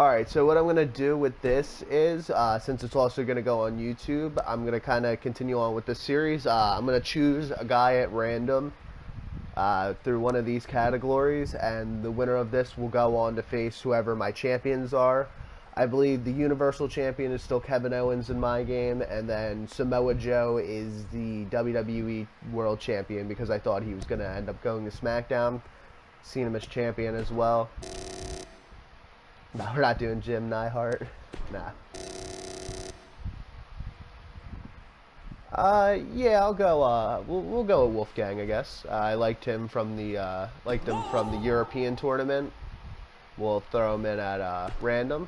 Alright, so what I'm going to do with this is, since it's also going to go on YouTube, I'm going to kind of continue on with this series. I'm going to choose a guy at random through one of these categories, and the winner of this will go on to face whoever my champions are. I believe the Universal Champion is still Kevin Owens in my game, and then Samoa Joe is the WWE World Champion because I thought he was going to end up going to SmackDown. Seen him as champion as well. No, we're not doing Jim Neidhart. Nah. Yeah, I'll go. We'll go with Wolfgang, I guess. I liked him from the European tournament. We'll throw him in at random.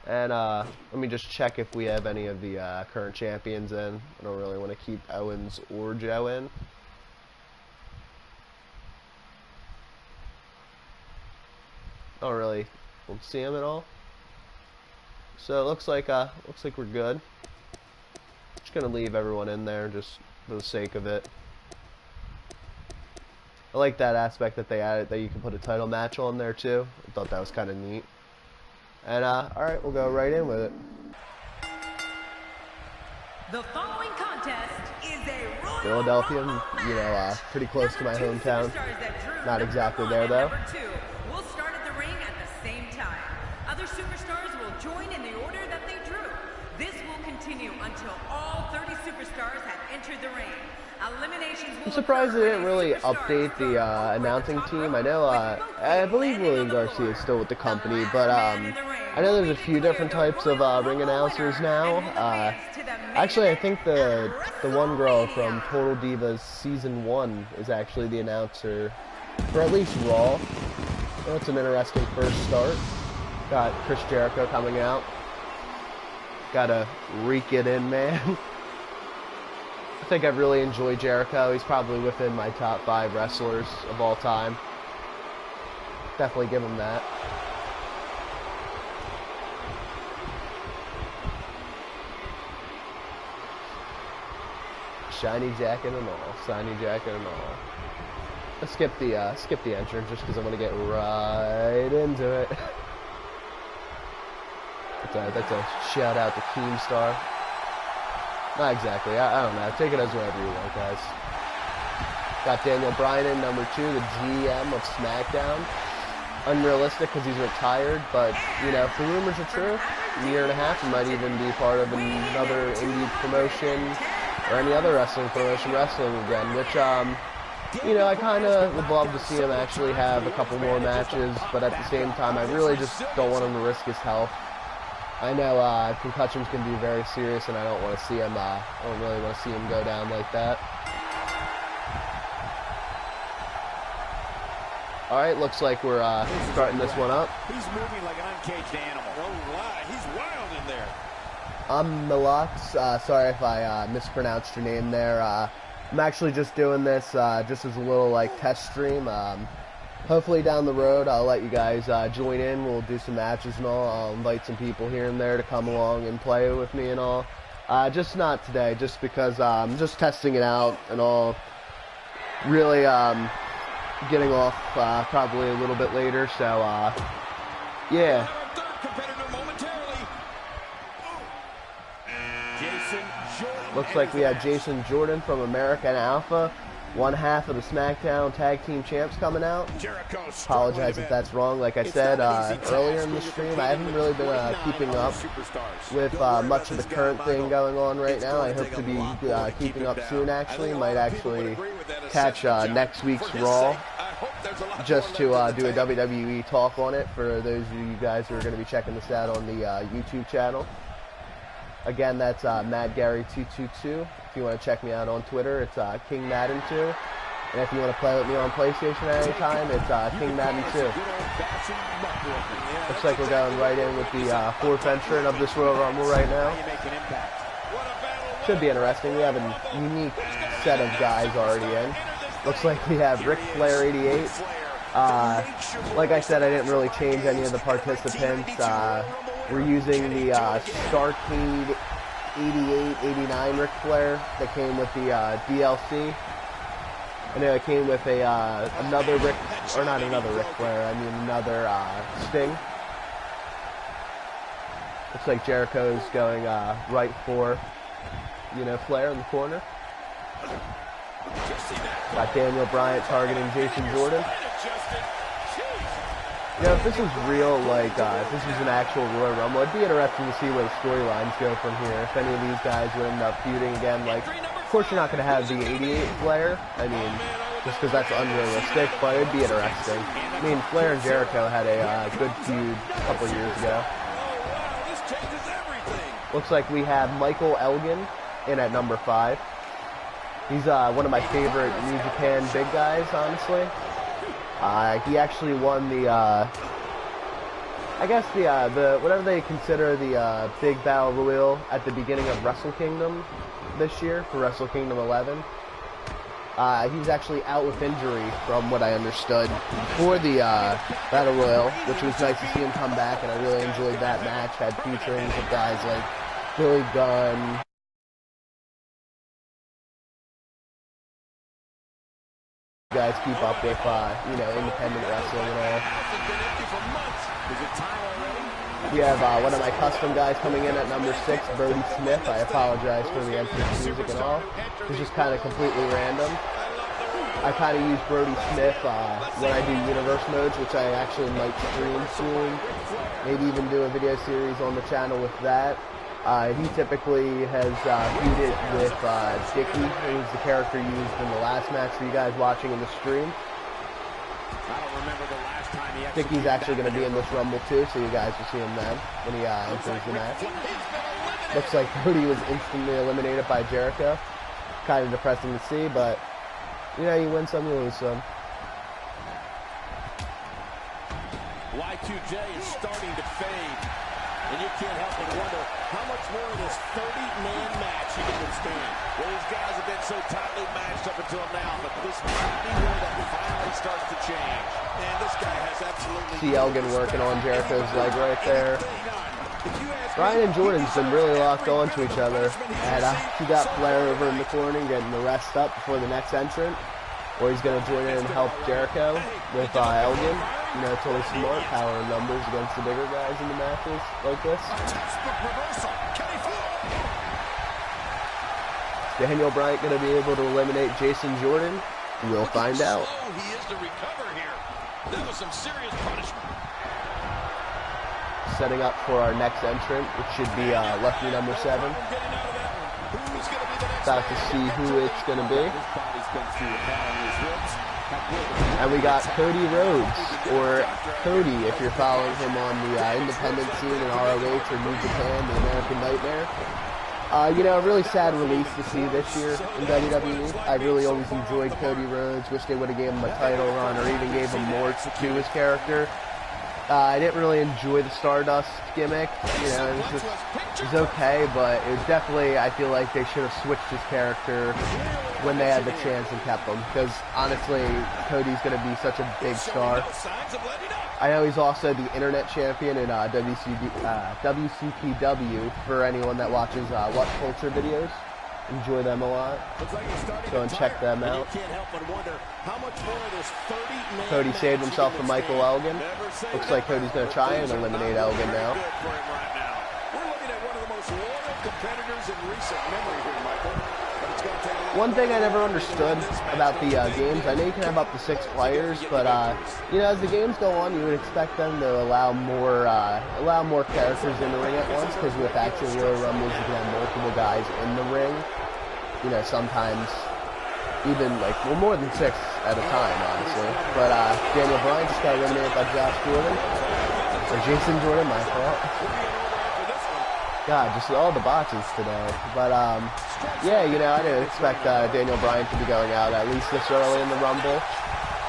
And let me just check if we have any of the current champions in. I don't really want to keep Owens or Joe in. Don't see him at all. So it looks like we're good. Just gonna leave everyone in there just for the sake of it. I like that aspect that they added, that you can put a title match on there too. I thought that was kind of neat. And alright, we'll go right in with it. The following contest is a Royal Philadelphia, Rumble you know, pretty close to my hometown. Not exactly there though. Will start at the ring at the same time. Other superstars will join in the order that they drew. This will continue until all 30 superstars have entered the ring. Eliminations will. I'm surprised they didn't really update the announcing team. I know, I believe William Garcia is still with the company, but I know there's a few different types of ring announcers now. Actually, I think the one girl from Total Divas Season 1 is actually the announcer for at least Raw. Well, it's an interesting first start. Got Chris Jericho coming out. Gotta reek it in, man. I think I've really enjoyed Jericho. He's probably within my top 5 wrestlers of all time. Definitely give him that. Shiny jacket and all. Shiny jacket and all. Let's skip the entrance just because I want to get right into it. That's a shout out to Keemstar. Not exactly. I don't know. Take it as whatever you want, guys. Got Daniel Bryan in number 2, the GM of SmackDown. Unrealistic because he's retired, but you know, if the rumors are true, in a year and a half, he might even be part of another indie promotion or any other wrestling promotion wrestling again, which you know, I kind of would love to see him actually have a couple more matches, but at the same time, I really just don't want him to risk his health. I know concussions can be very serious, and I don't want to see him. I don't really want to see him go down like that. All right, looks like we're starting this one up. He's moving like an uncaged animal. Oh, wow, he's wild in there. I'm Milox. Sorry if I mispronounced your name there. I'm actually just doing this just as a little like test stream. Hopefully down the road I'll let you guys join in. We'll do some matches and all. I'll invite some people here and there to come along and play with me and all. Just not today, just because I'm just testing it out and all. Really getting off probably a little bit later, so yeah. Looks like we have Jason Jordan from American Alpha, one half of the SmackDown Tag Team Champs coming out. Apologize if that's wrong. Like I said earlier in the stream, I haven't really been keeping up with much of the current thing going on right now. I hope to be keeping up soon, actually. Might actually catch next week's Raw just to do a WWE talk on it for those of you guys who are going to be checking this out on the YouTube channel. Again, that's MadGary222. If you want to check me out on Twitter, it's King Madden 2. And if you want to play with me on PlayStation at any time, it's King Madden 2. Looks like we're going right in with the 4th entrant of this Royal Rumble right now. Should be interesting. We have a unique set of guys already in. Looks like we have Ric Flair 88. Like I said, I didn't really change any of the participants. We're using the Starcade 88-89 Ric Flair that came with the DLC. I know it came with a another Ric Flair, I mean another Sting. Looks like Jericho's going right for, you know, Flair in the corner. Got Daniel Bryan targeting Jason Jordan. You know, if this was real, like, if this was an actual Royal Rumble, it'd be interesting to see where the storylines go from here. If any of these guys would end up feuding again, like, of course you're not going to have the 88 Flair. I mean, just because that's unrealistic, but it'd be interesting. I mean, Flair and Jericho had a good feud a couple years ago. Looks like we have Michael Elgin in at number 5. He's one of my favorite New Japan big guys, honestly. He actually won the, I guess the whatever they consider the big battle royal at the beginning of Wrestle Kingdom this year for Wrestle Kingdom 11. He's actually out with injury, from what I understood, for the battle royal, which was nice to see him come back, and I really enjoyed that match. Had featurings of guys like Billy Gunn. Guys keep up with, you know, independent wrestling and all. We have one of my custom guys coming in at number 6, Brody Smith. I apologize for the entrance music and all. It's just kind of completely random. I kind of use Brody Smith when I do universe modes, which I actually might stream soon. Maybe even do a video series on the channel with that. He typically has feuded with Dickie, who's the character used in the last match for you guys watching in the stream. I don't remember the last time he Dickie's actually going to be in this Rumble too, so you guys will see him then when he enters the match. Looks like Cody was instantly eliminated by Jericho. Kind of depressing to see, but you know, you win some, you lose some. Y2J is starting to fade. And you can't help but wonder how much more of this 30-man match he can withstand. Well, these guys have been so tightly matched up until now, but this might be where that finally starts to change. And this guy has absolutely... See Elgin working on Jericho's leg right there. Bryan and Jordan's been really locked on to each other. And he got Flair over in the corner getting the rest up before the next entrant. Or he's going to join in and help Jericho with Elgin. You know, totally smart, power in numbers against the bigger guys in the matches like this. Is Daniel Bryan going to be able to eliminate Jason Jordan? We'll find out. He is to recover here. That was some serious punishment. Setting up for our next entrant, which should be lucky number 7. About to see who it's going to be. And we got Cody Rhodes, or Cody if you're following him on the independent scene in ROH or New Japan, the American Nightmare. You know, a really sad release to see this year in WWE. I really always enjoyed Cody Rhodes. Wish they would have gave him a title run or even gave him more to his character. I didn't really enjoy the Stardust gimmick. You know, it was okay, but it was definitely, I feel like they should have switched his character when they had the chance and kept him. Because honestly, Cody's going to be such a big star. I know he's also the internet champion in WCPW for anyone that watches What Culture videos. Enjoy them a lot. Go and check them out. Cody saved himself from Michael Elgin. Looks like Cody's going to try and eliminate Elgin now. One thing I never understood about the games, I know you can have up to 6 players, but you know, as the games go on, you would expect them to allow more characters in the ring at once, because with actual Royal Rumbles, you can have multiple guys in the ring. You know, sometimes even like, well, more than 6 at a time, honestly. But Daniel Bryan just got eliminated by Josh Jordan, or Jason Jordan, my fault. God, just all the botches today. But yeah, you know, I didn't expect Daniel Bryan to be going out at least this early in the Rumble.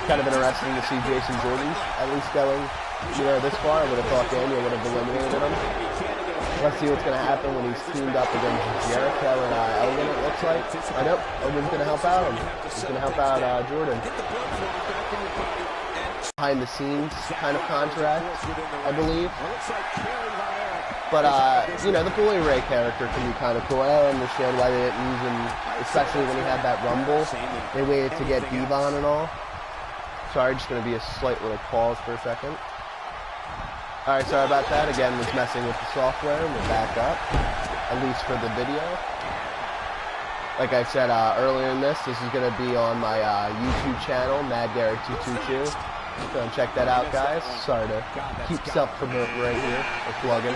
Kind of interesting to see Jason Jordan at least going, you know, this far. I would have thought Daniel would have eliminated him. Let's see what's going to happen when he's teamed up against Jericho and Elgin, it looks like. I know, Elgin's going to help out him. He's going to help out Jordan. Behind the scenes kind of contract, I believe. But, you know, the Bully Ray character can be kind of cool. I don't understand why they didn't use him, especially when he had that Rumble. They waited to get Devon and all. Sorry, just going to be a slight little pause for a second. Alright, sorry about that. Again, was messing with the software, and we're back up, at least for the video. Like I said earlier in this is going to be on my YouTube channel, MadGary222. So check that out, guys. Sorry to keep self-promoting right here, or plugging.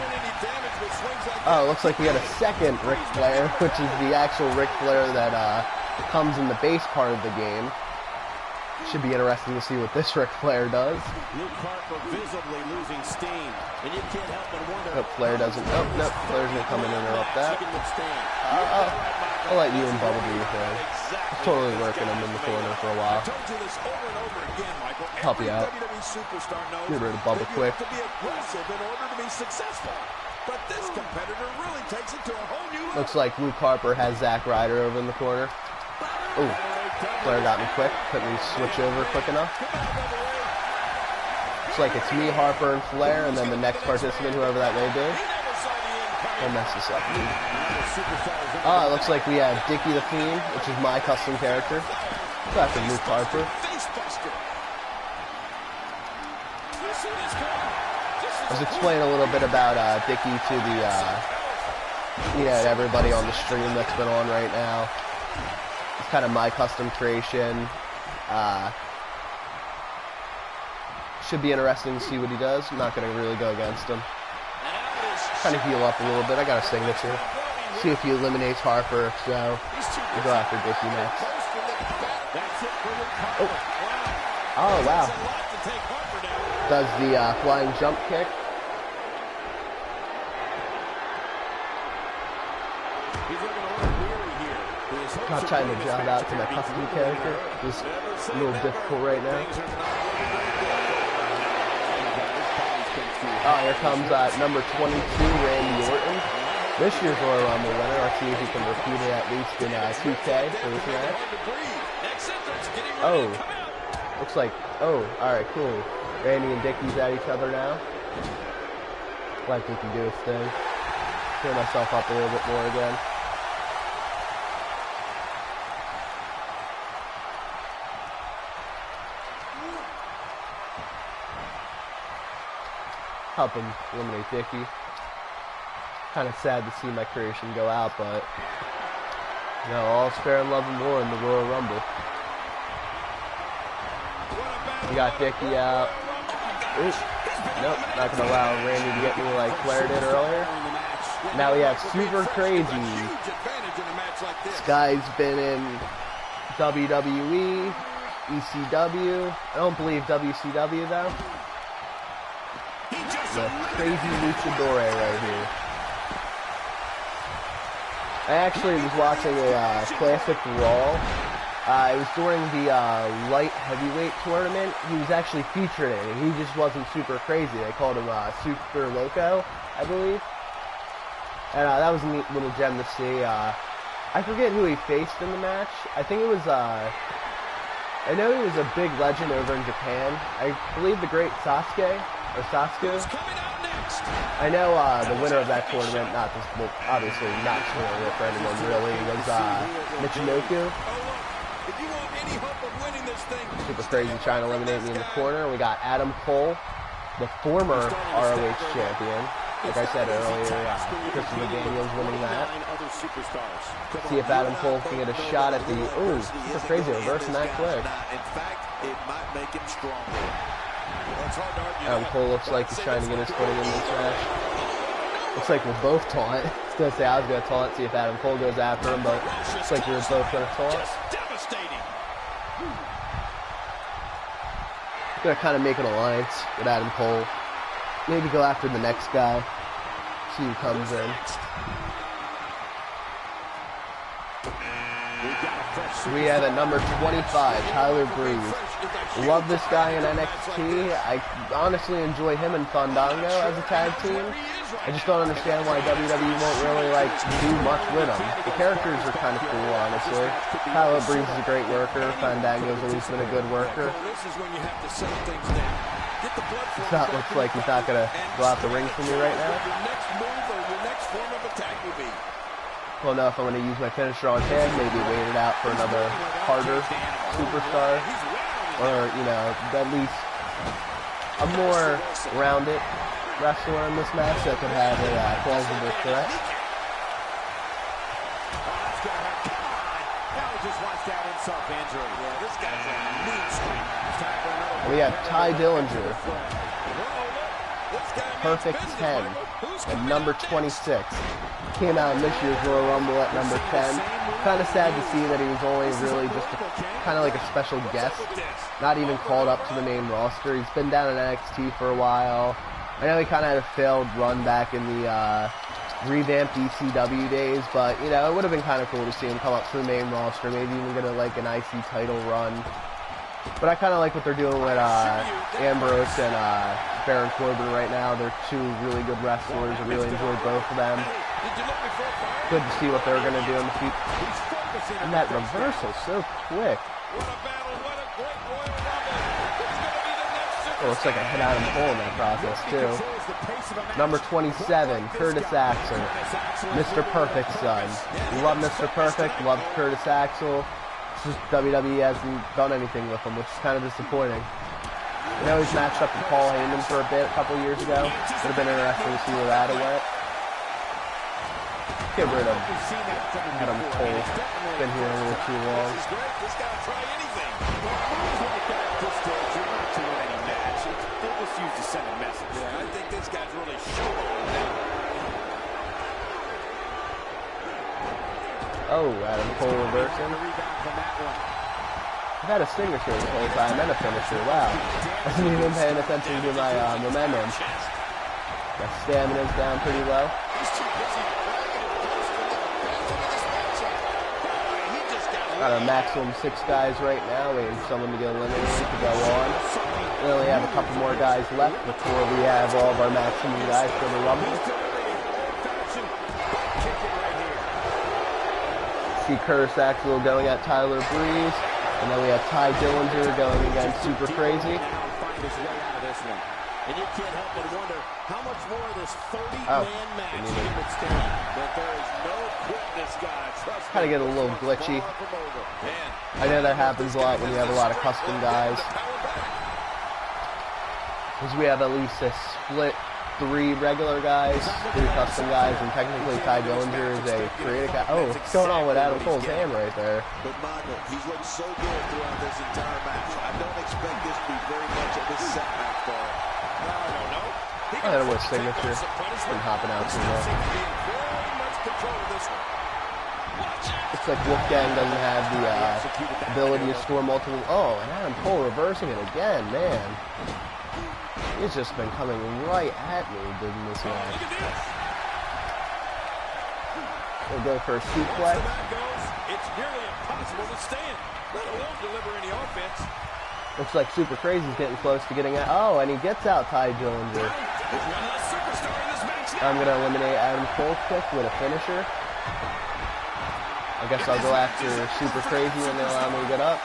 Oh, it looks like we got a second Ric Flair, which is the actual Ric Flair that comes in the base part of the game. Should be interesting to see what this Ric Flair does. Luke Harper visibly losing steam, and you can't help but wonder. Hope Flair doesn't. Oh, no, Flair's gonna come in and interrupt that. I'll let you and Bubba do your thing. Totally working him in the corner for a while. Help you out. Get rid of Bubba quick. Looks like Luke Harper has Zack Ryder over in the corner. Ooh. Flair got me quick. Couldn't switch over quick enough. Looks like it's me, Harper, and Flair, and then the next participant, whoever that may be. Don't mess this up, dude. Oh, it looks like we have Dickie the Fiend, which is my custom character. Go after Luke Harper. I was explaining a little bit about Dickie to the, everybody on the stream that's been on right now. It's kind of my custom creation. Should be interesting to see what he does. I'm not going to really go against him. Kind of heal up a little bit. I got a signature. See if he eliminates Harper. So we'll go after Dickie next. Oh wow. Does the flying jump kick. Not trying to jump out to my custom character. Just a little difficult right now. Oh, here comes number 22, Randy Orton. This year's Royal Rumble winner. Let's see if he can repeat it at least in 2K for this match. Oh, looks like, alright, cool. Randy and Dickie's at each other now. Let Dickie do his thing. Clear myself up a little bit more again. Help him eliminate Dickie. Kind of sad to see my creation go out, but all's fair in love and war in the Royal Rumble. We got Dickie out. Ooh. Nope, not gonna allow Randy to get me like Flair did earlier. Now we have Super Crazy. This guy's been in WWE, ECW. I don't believe WCW though. The crazy luchador right here. I actually was watching a classic Raw. It was during the light heavyweight tournament. He was actually featured in it. He just wasn't super crazy. They called him Super Loco, I believe. And that was a neat little gem to see. I forget who he faced in the match. I think it was, I know he was a big legend over in Japan. I believe the great Sasuke. I know the winner of that tournament, obviously not spoiling it for anyone really, was Michinoku. Super Crazy trying to eliminate me in the corner. We got Adam Cole, the former ROH champion. Like I said earlier, Christopher Daniels winning that. See if Adam Cole can get a shot at the, Super Crazy reversing that quick. It might make him stronger. Adam Cole looks like he's trying to get his footing in this match. Looks like we're both taunt. I was going to say I was going to taunt, see if Adam Cole goes after him, but looks like we were both going to taunt. Going to kind of make an alliance with Adam Cole. Maybe go after the next guy. See who comes in. We have at number 25, Tyler Breeze. Love this guy in NXT. I honestly enjoy him and Fandango as a tag team. I just don't understand why WWE won't really do much with him. The characters are kind of cool, honestly. Tyler Breeze is a great worker. Fandango's always been a good worker. That looks like he's not gonna go out the ring for me right now. Well, no, if I'm going to use my finisher on him, maybe wait it out for another harder superstar. Or, at least a more rounded wrestler in this match that could have a plausible threat. We have Ty Dillinger, perfect 10, and number 26. Came out in this year's Royal Rumble at number 10. Kind of sad to see that he was only really just kind of like a special guest, not even called up to the main roster. He's been down in NXT for a while. I know he kind of had a failed run back in the revamped ECW days, but you know, it would have been kind of cool to see him come up to the main roster, maybe even get like an IC title run. But I kind of like what they're doing with Ambrose and Baron Corbin right now. They're two really good wrestlers. I really enjoyed both of them. Good to see what they're going to do in the future. And that reversal so quick. It looks like I hit Adam Cole in that process too. Number 27, Curtis Axel. Mr. Perfect's son. Love Mr. Perfect, love Curtis Axel. It's just WWE hasn't done anything with him, which is kind of disappointing. I know he's matched up with Paul Heyman for a bit a couple years ago. Would have been interesting to see where that went. Get rid of Adam Cole. Been here a little too long. I think this guy's really showing now. Oh, Adam Cole reversing. I've had a signature this whole time and a finisher. Wow. I wasn't even paying attention to my momentum. My stamina's down pretty low. Got a maximum 6 guys right now, waiting for someone to get eliminated to go on. We only have a couple more guys left before we have all of our maximum guys for the Rumble. See Curtis Axel going at Tyler Breeze, and then we have Ty Dillinger going against Super Crazy. And you can't help but wonder how much more of this 30-man match he would stand. But there is no quitting this guy. Trust me. Kind of get a little glitchy. I know that happens a lot when you have a lot of custom guys. Because we have at least a split 3 regular guys, 3 custom guys, and technically Ty Dillinger is a creative guy. Oh, what's going on with Adam Cole's hand right there? But Michael, he's looked so good throughout this entire match. I don't expect this to be very much of this setback for him. I don't know what signature. Been hopping out too much. Looks like Wolfgang doesn't have the ability to score multiple. Oh, and Adam Cole reversing it again, man. He's just been coming right at me in this match. We'll go for a suplex. It's nearly impossible to stand, let alone deliver any offense. Looks like Super Crazy's getting close to getting out. Oh, and he gets out Ty Dillinger. I'm going to eliminate Adam Cole quick with a finisher. I guess I'll go after Super Crazy when they allow me to get up.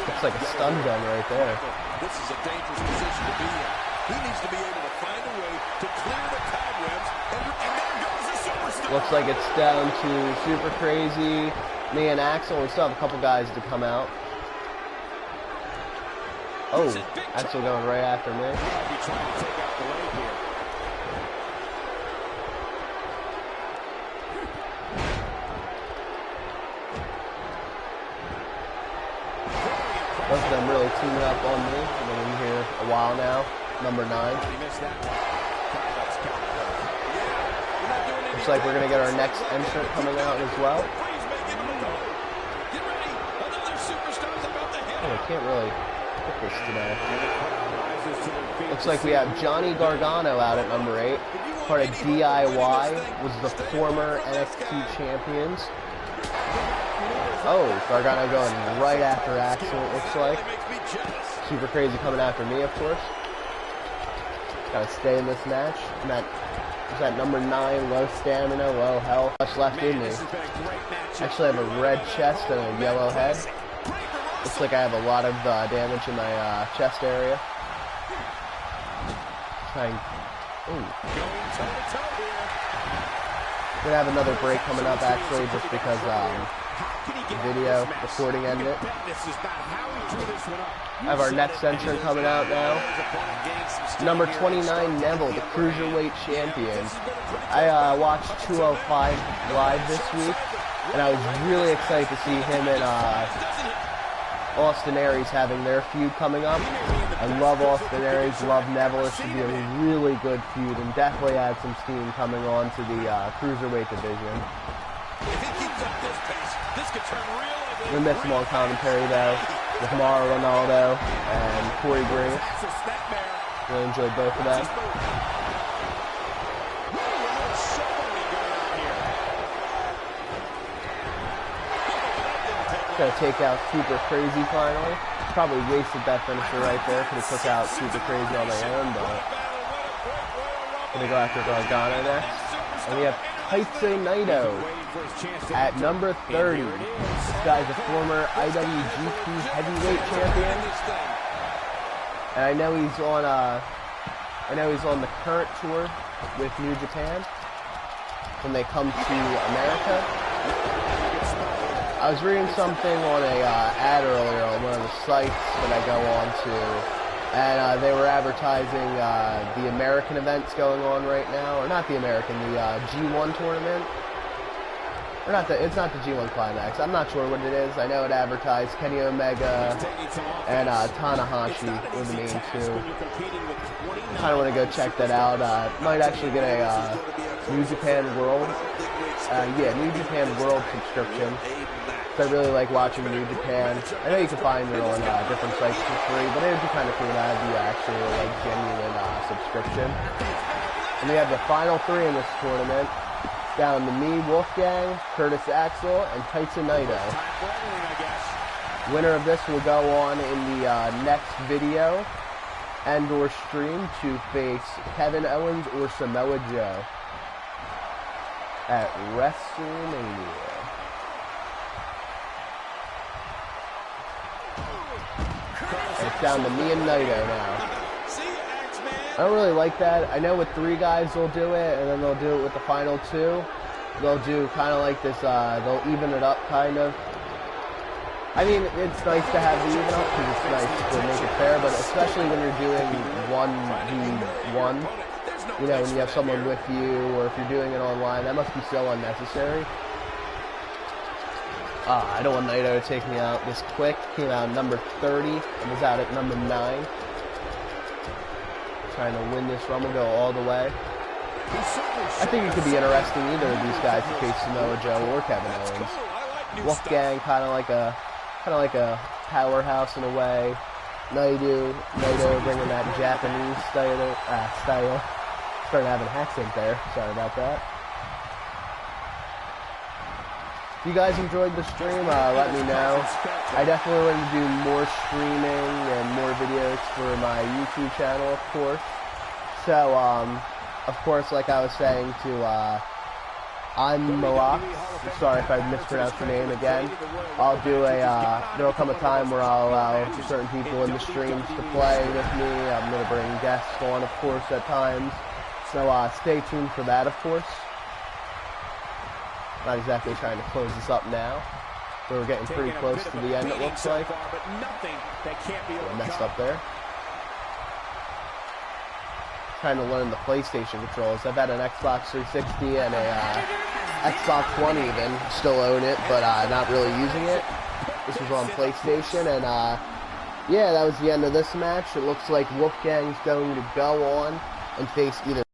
Looks like a stun gun right there. This is a dangerous position to be in. He needs to be able to find a way to clear the cobwebs, and there goes the superstar. Looks like it's down to Super Crazy, me and Axel. We still have a couple guys to come out. Oh, Axel going right after me. Trying to take out the leg here. Both of them really teaming up on me. I've been in here a while now. Number 9. Looks like we're going to get our next entrant coming out as well. Oh, I can't really pick this today. Looks like we have Johnny Gargano out at number 8. Part of DIY, was the former NXT champions. Oh, Gargano going right after Axel, it looks like. Super Crazy coming after me, of course. Gotta stay in this match. I'm at number 9, low stamina, low health. Much left in me. Actually, I have a red chest and a yellow head. Looks like I have a lot of damage in my chest area. Trying. Ooh. We're gonna have another break coming up, actually, just because video recording ended. I have our next entrant coming out now. Number 29, Neville, the Cruiserweight Champion. I watched 205 live this week, and I was really excited to see him and Austin Aries having their feud coming up. I love Austin Aries, love Neville. It should be a really good feud, and definitely add some steam coming on to the Cruiserweight division. We miss him on commentary though, with Mauro Ronaldo and Corey Graves. Really enjoyed both of them. Gonna take out Super Crazy finally. Probably wasted that finisher right there. Could have took out Super Crazy on my own, but gonna go after Gargano next. And we have Kaitsu Naito at number 30. This guy's a former IWGP Heavyweight Champion, and I know he's on the current tour with New Japan when they come to America. I was reading something on a ad earlier on one of the sites that I go on to, and they were advertising the American events going on right now, or not the American, the G1 tournament. Or not it's not the G1 Climax. I'm not sure what it is. I know it advertised Kenny Omega and Tanahashi were the main two. Kind of want to go check that out. Might actually get a New Japan World. New Japan World subscription. So I really like watching New Japan. I know you can find it on different sites for free, but it would be kind of cool to have the actual genuine subscription. And we have the final three in this tournament. Down to me, Wolfgang, Curtis Axel, and Kaitsu Naito. Winner of this will go on in the next video and or stream to face Kevin Owens or Samoa Joe at WrestleMania. And it's down to me and Naito now. I don't really like that. I know with three guys they'll do it, and then they'll do it with the final two. They'll do kind of like this, they'll even it up kind of. I mean, it's nice to have the even up because it's nice to make it fair, but especially when you're doing 1v1, you know, when you have someone with you, or if you're doing it online, that must be so unnecessary. I don't want Naito to take me out this quick. Came out number 30 and was out at number 9. Trying to win this Rumble, go all the way. I think it could be interesting either of these guys to face Samoa Joe or Kevin Owens. Wolfgang kind of like a powerhouse in a way. Naito bringing that Japanese style. Started having an accent there. Sorry about that. If you guys enjoyed the stream, let me know. I definitely want to do more streaming and more videos for my YouTube channel, of course. So, of course, like I was saying to I'm Malak. Sorry if I mispronounced your name again. I'll do there'll come a time where I'll allow certain people in the streams to play with me. I'm going to bring guests on, of course, at times. So, stay tuned for that, of course. Not exactly trying to close this up now. So we're getting pretty close to the end, it looks like. I messed up there. Trying to learn the PlayStation controls. I've had an Xbox 360 and a Xbox One even. Still own it, but not really using it. This was on PlayStation, and yeah, that was the end of this match. It looks like Wolfgang's going to go on and face either